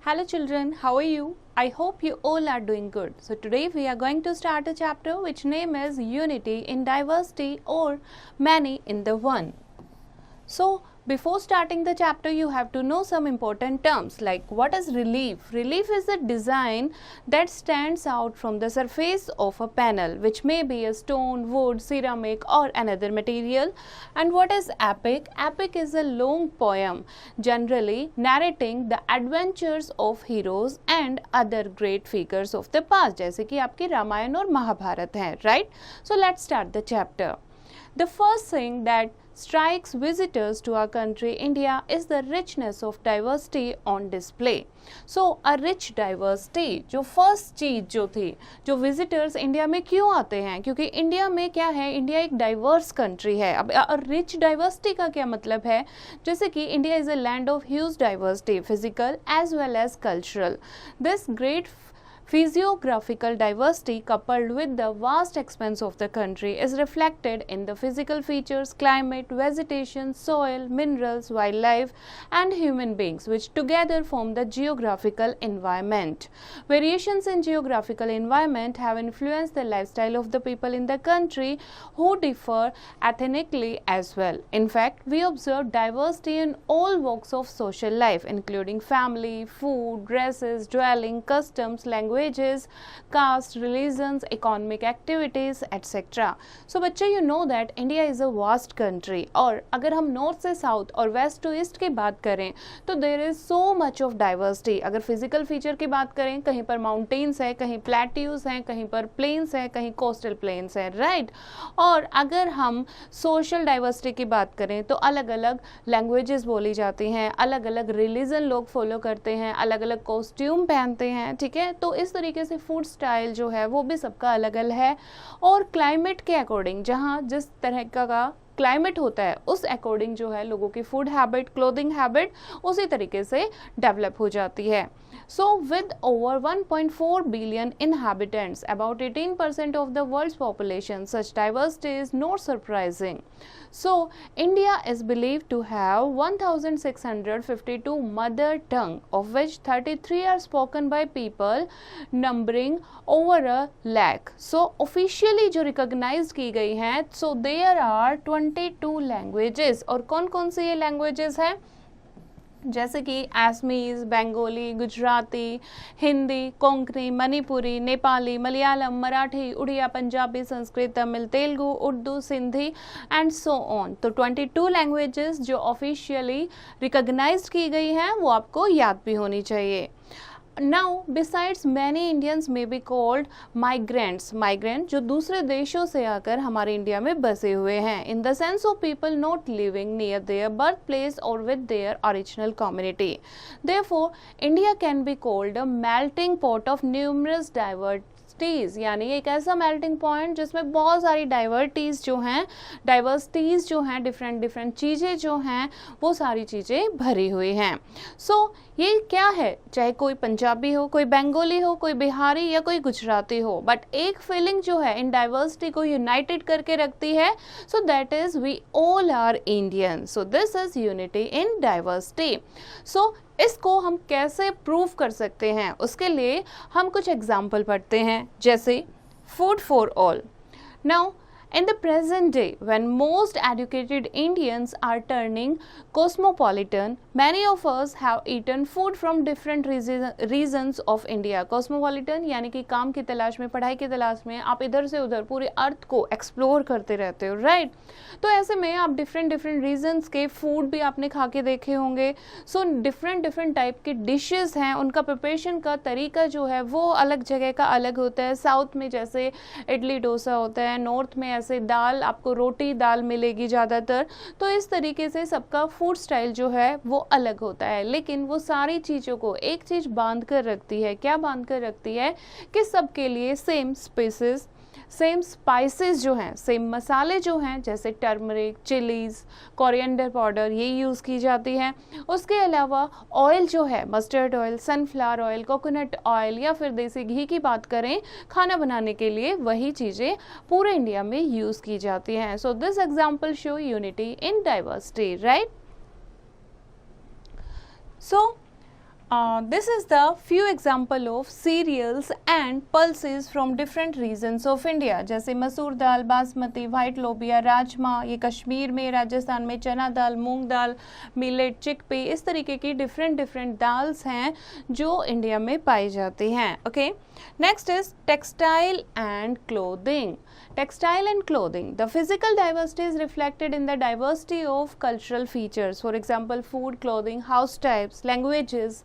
Hello children, how are you? I hope you all are doing good. So today we are going to start a chapter which name is Unity in Diversity or Many in the One. So before starting the chapter you have to know some important terms like what is relief. Relief is a design that stands out from the surface of a panel which may be a stone, wood, ceramic or another material. And what is epic? Epic is a long poem generally narrating the adventures of heroes and other great figures of the past, जैसे कि आपकी रामायण और महाभारत है, right? So let's start the chapter. The first thing that strikes visitors to our country India is the richness of diversity on display. So a rich diversity, जो first चीज़ जो थी, जो visitors India में क्यों आते हैं, क्योंकि इंडिया में क्या है, इंडिया एक डाइवर्स कंट्री है. अब रिच डाइवर्सिटी का क्या मतलब है, जैसे कि India is a land of huge diversity, physical as well as cultural. This great physiographical diversity coupled with the vast expanse of the country is reflected in the physical features, climate, vegetation, soil, minerals, wildlife and human beings which together form the geographical environment. Variations in geographical environment have influenced the lifestyle of the people in the country who differ ethnically as well. In fact, we observe diversity in all walks of social life including family, food, dresses, dwelling, customs, language, caste, religions, economic activities, etc. So बच्चे you know that India is a vast country और अगर हम north से south और waste to east की बात करें तो there is so much of diversity. अगर फिजिकल फीचर की बात करें, कहीं पर माउंटेन्स है, कहीं प्लेट्यूज हैं, कहीं पर प्लेन्स है, कहीं कोस्टल प्लेन्स है, राइट. और अगर हम सोशल डाइवर्सिटी की बात करें तो अलग अलग लैंग्वेजेस बोली जाती हैं, अलग अलग रिलीजन लोग फॉलो करते हैं, अलग अलग कॉस्ट्यूम पहनते हैं, ठीक है. तो इस तरीके से फूड स्टाइल जो है वो भी सबका अलग अलग है. और क्लाइमेट के अकॉर्डिंग, जहाँ जिस तरह का क्लाइमेट होता है उस अकॉर्डिंग जो है लोगों की फूड हैबिट, क्लोथिंग हैबिट उसी तरीके से डेवलप हो जाती है. So with over 1.4 billion inhabitants, about 18% of the world's population, such diversity is not surprising. So India is believed to have 1652 mother tongue, of which 33 are spoken by people numbering over a lakh. So officially जो recognized की गई हैं, so there are 22 languages. और कौन कौन सी ये languages हैं, जैसे कि Assamese, Bengali, Gujarati, Hindi, Konkani, Manipuri, Nepali, Malayalam, Marathi, Oriya, Punjabi, Sanskrit, Tamil, Telugu, Urdu, Sindhi and so on. तो 22 लैंग्वेजेस जो ऑफिशियली रिकॉग्नाइज्ड की गई हैं वो आपको याद भी होनी चाहिए. Now, besides many Indians may be called migrants. Migrant जो दूसरे देशों से आकर हमारे इंडिया में बसे हुए हैं. In the sense of people not living near their birthplace or with their original community. Therefore, India can be called a melting pot of numerous diversities. यानी एक ऐसा मेल्टिंग पॉइंट जिसमें बहुत सारी डाइवर्सिटीज़ जो हैं डिफरेंट चीज़ें जो हैं वो सारी चीज़ें भरी हुई हैं. सो ये क्या है, चाहे कोई पंजाबी हो, कोई बंगाली हो, कोई बिहारी या कोई गुजराती हो, बट एक फीलिंग जो है इन डाइवर्सिटी को यूनाइटेड करके रखती है. So that is we all are Indian. So this is unity in diversity. So इसको हम कैसे प्रूव कर सकते हैं, उसके लिए हम कुछ एग्जाम्पल पढ़ते हैं, जैसे food for all. Now in the present day, when most educated Indians are turning cosmopolitan, many of us have eaten food from different regions of India. Cosmopolitan यानी कि काम की तलाश में, पढ़ाई की तलाश में आप इधर से उधर पूरे अर्थ को एक्सप्लोर करते रहते हो, राइट. तो ऐसे में आप डिफरेंट रीजन्स के फूड भी आपने खा के देखे होंगे. सो डिफरेंट टाइप के डिशेस हैं, उनका प्रिपरेशन का तरीका जो है वो अलग जगह का अलग होता है. साउथ में जैसे इडली डोसा होता है, नॉर्थ में ऐसे दाल, आपको रोटी दाल मिलेगी ज़्यादातर. तो इस तरीके से सबका फूड स्टाइल जो है वो अलग होता है, लेकिन वो सारी चीज़ों को एक चीज़ बांध कर रखती है. क्या बांध कर रखती है कि सबके लिए सेम स्पाइसेस जो हैं, सेम मसाले जो हैं, जैसे टर्मरिक, चिलीज़, कोरिएंडर पाउडर ये यूज़ की जाती हैं. उसके अलावा ऑयल जो है, mustard oil, sunflower oil, coconut oil या फिर देसी घी की बात करें खाना बनाने के लिए, वही चीज़ें पूरे इंडिया में यूज़ की जाती हैं. So this example show unity in diversity, right. So This is the few example of cereals and pulses from different regions of India, जैसे मसूर दाल, बासमती, वाइट लोबिया, राजमा, ये कश्मीर में, राजस्थान में चना दाल, मूंग दाल, मिलेट, चिकपी, इस तरीके की डिफरेंट दाल्स हैं जो इंडिया में पाई जाती हैं. Okay, next is textile and clothing. Textile and clothing. The physical diversity is reflected in the diversity of cultural features. For example, food, clothing, house types, languages,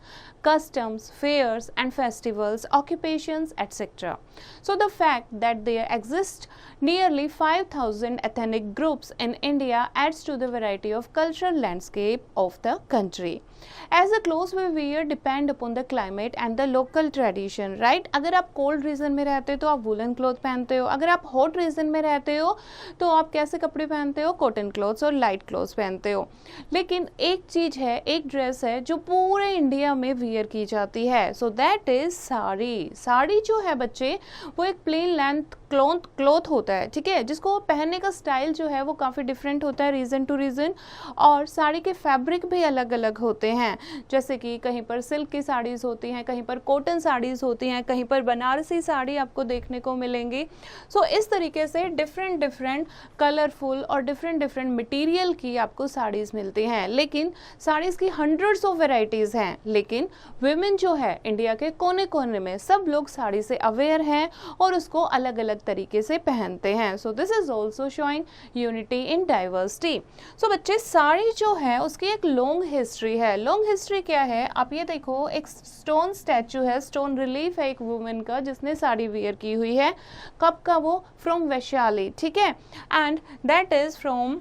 customs, fairs and festivals, occupations, etc. So the fact that there exist nearly 5,000 ethnic groups in India adds to the variety of cultural landscape of the country. As the clothes we wear depend upon the climate and the local tradition, right? अगर आप cold region में रहते हो तो आप woolen cloth पहनते हो, अगर आप hot region में रहते हो तो आप कैसे कपड़े पहनते हो? कॉटन क्लॉथ्स और लाइट क्लॉथ्स पहनते हो. लेकिन एक चीज है, एक ड्रेस है जो पूरे इंडिया में वियर की जाती है, so that is sari. Sari जो है बच्चे वो एक प्लेन लेंथ क्लॉथ होता है, ठीक है, जिसको पहनने का स्टाइल जो है वो काफ़ी डिफरेंट होता है रीजन टू रीजन. और साड़ी के फैब्रिक भी अलग अलग होते हैं, जैसे कि कहीं पर सिल्क की साड़ीज़ होती हैं, कहीं पर कॉटन साड़ीज़ होती हैं, कहीं पर बनारसी साड़ी आपको देखने को मिलेंगी. सो इस तरीके से डिफरेंट कलरफुल और डिफरेंट मटेरियल की आपको साड़ीज़ मिलती हैं. लेकिन साड़ीज़ की हंड्रेड्स ऑफ वेराइटीज़ हैं, लेकिन वुमेन जो है इंडिया के कोने कोने में सब लोग साड़ी से अवेयर हैं और उसको अलग अलग तरीके से पहनते हैं. So this is also showing unity in diversity. So बच्चे साड़ी जो है उसकी एक लॉन्ग हिस्ट्री है. लॉन्ग हिस्ट्री क्या है, आप ये देखो, एक स्टोन स्टैचू है, स्टोन रिलीफ है एक वुमेन का जिसने साड़ी वेयर की हुई है. कब का वो? फ्रॉम वैशाली, ठीक है, and that is from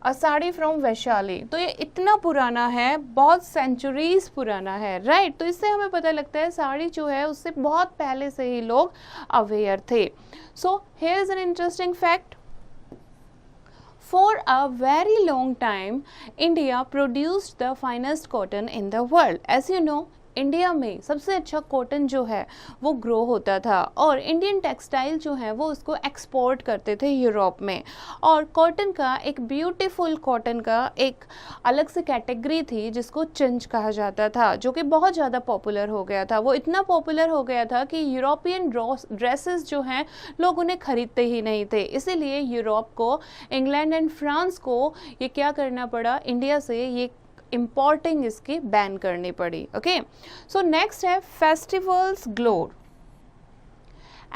a sari from Vaishali. तो ये इतना पुराना है, बहुत सेंचुरीज पुराना है, राइट. तो इससे हमें पता लगता है साड़ी जो है उससे बहुत पहले से ही लोग अवेयर थे. So here is an interesting fact. For a very long time, India produced the finest cotton in the world. As you know, India में सबसे अच्छा कॉटन जो है वो ग्रो होता था और इंडियन टेक्सटाइल जो है वो उसको एक्सपोर्ट करते थे यूरोप में. और कॉटन का एक ब्यूटीफुल कॉटन का एक अलग से कैटेगरी थी जिसको चिंच कहा जाता था, जो कि बहुत ज़्यादा पॉपुलर हो गया था. वो इतना पॉपुलर हो गया था कि यूरोपियन ड्रेसेस जो हैं लोग उन्हें खरीदते ही नहीं थे. इसीलिए यूरोप को, इंग्लैंड एंड फ्रांस को ये क्या करना पड़ा, इंडिया से ये इंपोर्टिंग इसकी बैन करनी पड़ी. ओके, सो नेक्स्ट है festivals ग्लोर.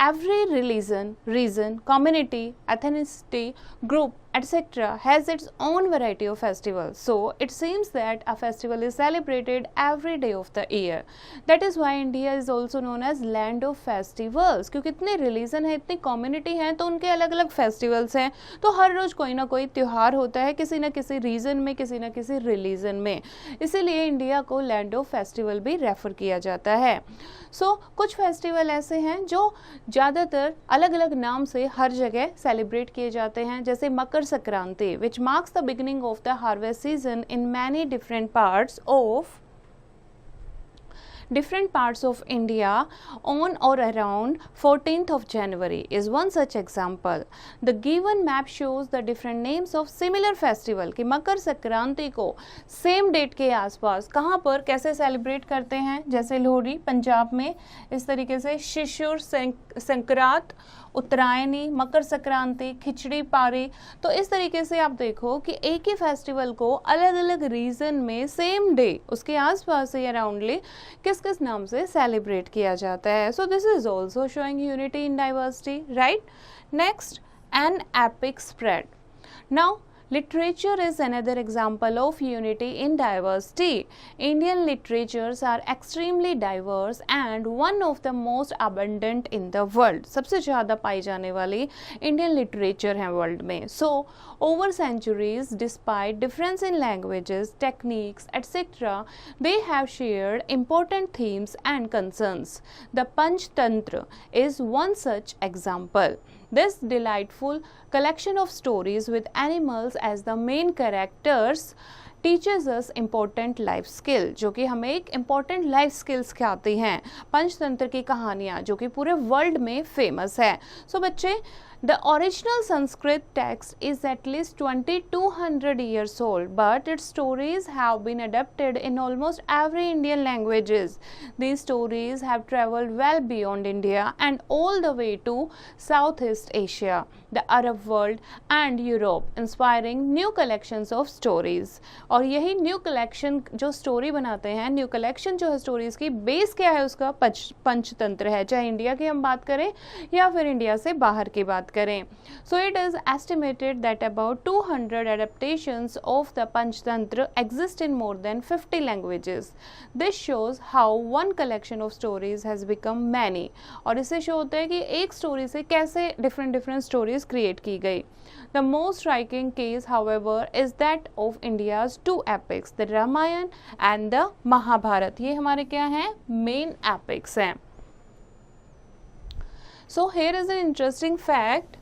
Every religion, region, community, ethnicity, group, etc. has its own variety of festivals. So it seems that a festival is celebrated every day of the year. That is why India is also known as land of festivals. क्योंकि इतने religion है, इतनी community हैं, तो उनके अलग अलग festivals हैं. तो हर रोज कोई ना कोई त्योहार होता है किसी न किसी region में, किसी न किसी religion में. इसीलिए इंडिया को land of festival भी रेफर किया जाता है. सो कुछ फेस्टिवल ऐसे हैं जो ज़्यादातर अलग अलग नाम से हर जगह सेलिब्रेट किए जाते हैं, जैसे Makar Sankranti, which marks the beginning of the harvest season in many different parts of India on or around 14th of January is one such example. The given map shows the different names of similar festival कि मकर संक्रांति को same date के आसपास कहाँ पर कैसे celebrate करते हैं. जैसे लोहड़ी पंजाब में इस तरीके से, शिशुर संक्रांत, उत्तरायणी, मकर संक्रांति, खिचड़ी पारी. तो इस तरीके से आप देखो कि एक ही फेस्टिवल को अलग अलग रीजन में सेम डे उसके आसपास से अराउंडली किस किस नाम से सेलिब्रेट किया जाता है. सो this is also showing unity in diversity, right. Next, an epic spread. Now literature is another example of unity in diversity. Indian literatures are extremely diverse and one of the most abundant in the world. सबसे ज़्यादा पाई जाने वाली Indian literature है world में. So, over centuries, despite difference in languages, techniques, etc., they have shared important themes and concerns. The Panchtantra is one such example. This delightful collection of stories with animals as the main characters teaches us important life skill, जो कि हमें एक important life skills सिखाती हैं. पंचतंत्र की कहानियाँ जो कि पूरे वर्ल्ड में फेमस है. सो बच्चे The original Sanskrit text is at least 2200 years old, but its stories have been adapted in almost every Indian languages. These stories have traveled well beyond India and all the way to Southeast Asia, the Arab world and Europe, inspiring new collections of stories. और यही new collection जो story बनाते हैं, new collection जो है stories की, base क्या है उसका? पंचतंत्र है, चाहे इंडिया की हम बात करें या फिर इंडिया से बाहर की बात करें. So it is estimated that about 200 adaptations of the Panchtantra exist in more than 50 languages. This shows how one collection of stories has become many. और इससे शो होता है कि एक स्टोरी से कैसे डिफरेंट स्टोरीज क्रिएट की गई. The most striking case, however, is that of India's two epics, the Ramayana and the Mahabharata. ये हमारे क्या हैं? मेन epics हैं. So here is an interesting fact.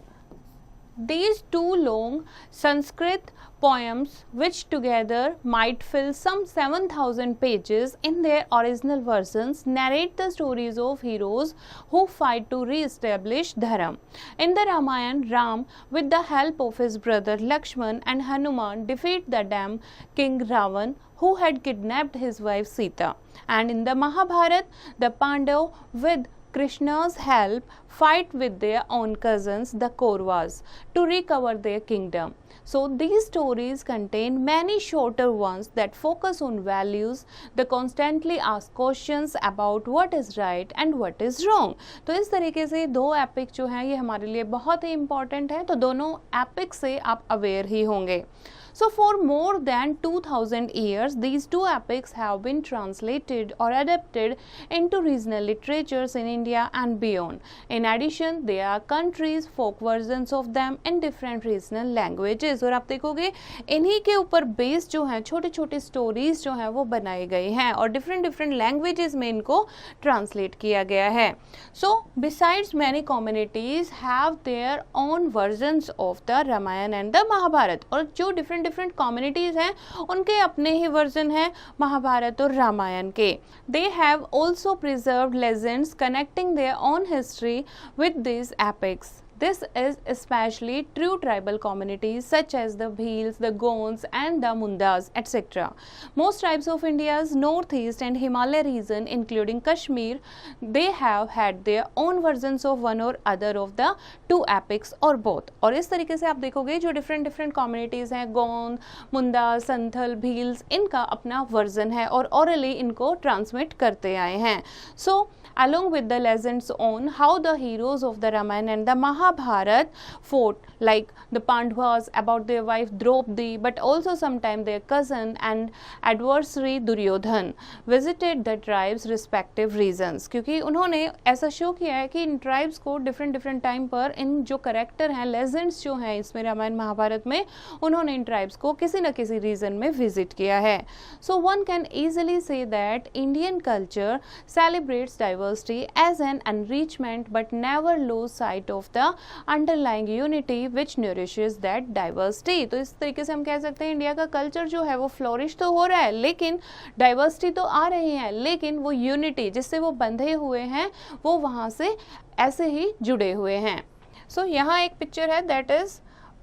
These two long Sanskrit poems, which together might fill some 7,000 pages in their original versions, narrate the stories of heroes who fight to re-establish Dharma. In the Ramayana, Ram, with the help of his brother Lakshman and Hanuman, defeat the damned king Ravan, who had kidnapped his wife Sita. And in the Mahabharata, the Pandavas, with Krishna's help, fight with their own cousins, the Kauravas, to recover their kingdom. So these stories contain many shorter ones that focus on values. They constantly ask questions about what is right and what is wrong. तो इस तरीके से दो epic जो हैं ये हमारे लिए बहुत ही इम्पॉर्टेंट है. तो दोनों एपिक से आप अवेयर ही होंगे. So for more than 2000 years, these two epics have been translated or adapted into regional literatures in India and beyond. In addition, there are countries' folk versions of them in different regional languages. और आप देखोगे इन्हीं के ऊपर base जो हैं छोटे छोटे स्टोरीज जो हैं वो बनाई गई हैं और डिफरेंट लैंग्वेजेस में इनको ट्रांसलेट किया गया है. So besides, many communities have their own versions of the Ramayana and the Mahabharata. और जो डिफरेंट कम्युनिटीज हैं उनके अपने ही वर्जन हैं महाभारत और रामायण के. They have also preserved legends connecting their own history with this epics. This is especially true tribal communities such as the Bhils, the Gonds and the Mundas, etc. Most tribes of India's northeast and Himalaya region, including Kashmir, they have had their own versions of one or other of the two epics or both. और इस तरीके से आप देखोगे जो different communities हैं, गोंद, मुंदा, संथल, भील्स, इनका अपना वर्जन है और orally इनको ट्रांसमिट करते आए हैं. So along with the legends on how the heroes of the Ramayana and the Mahabharata fought, like the Pandavas about their wife Draupadi, but also sometimes their cousin and adversary Duryodhan visited the tribes' respective regions. क्योंकि उन्होंने ऐसा show किया है कि इन tribes को different time पर इन जो character हैं, लेजेंड्स जो हैं इसमें रामायण महाभारत में, उन्होंने इन ट्राइब्स को किसी न किसी रीजन में विजिट किया है. So one can easily say that Indian culture celebrates diversity as an enrichment but never lose sight of the underlying unity which nourishes that diversity. तो इस तरीके से हम कह सकते हैं इंडिया का कल्चर जो है वो फ्लोरिश तो हो रहा है, लेकिन डाइवर्सिटी तो आ रही है, लेकिन वो यूनिटी जिससे वो बंधे हुए हैं वो वहाँ से ऐसे ही जुड़े हुए हैं. सो यहाँ एक पिक्चर है दैट इज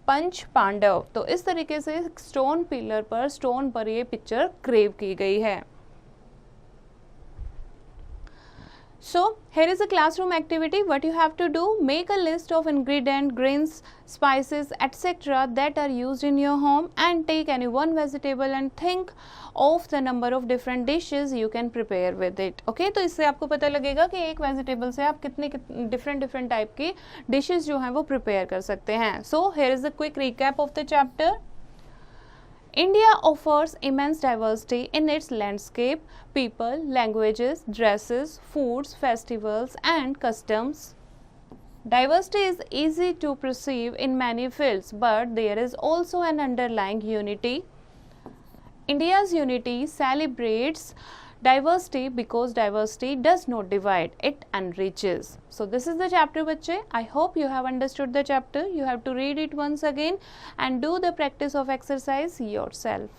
पंच पांडव. तो इस तरीके से स्टोन पर ये पिक्चर क्रेव की गई है. So here is a classroom activity. What you have to do, make a list of ingredients, grains, spices, etc. that are used in your home and take any one vegetable and think of the number of different dishes you can prepare with it. Okay, तो इससे आपको पता लगेगा कि एक vegetable से आप कितने डिफरेंट टाइप की डिशेस जो हैं वो प्रिपेयर कर सकते हैं. So here is a quick recap of the chapter. India offers immense diversity in its landscape, people, languages, dresses, foods, festivals, and customs. Diversity is easy to perceive in many fields, but there is also an underlying unity. India's unity celebrates diversity because diversity does not divide, it enriches. So this is the chapter, bachche. I hope you have understood the chapter. You have to read it once again and do the practice of exercise yourself.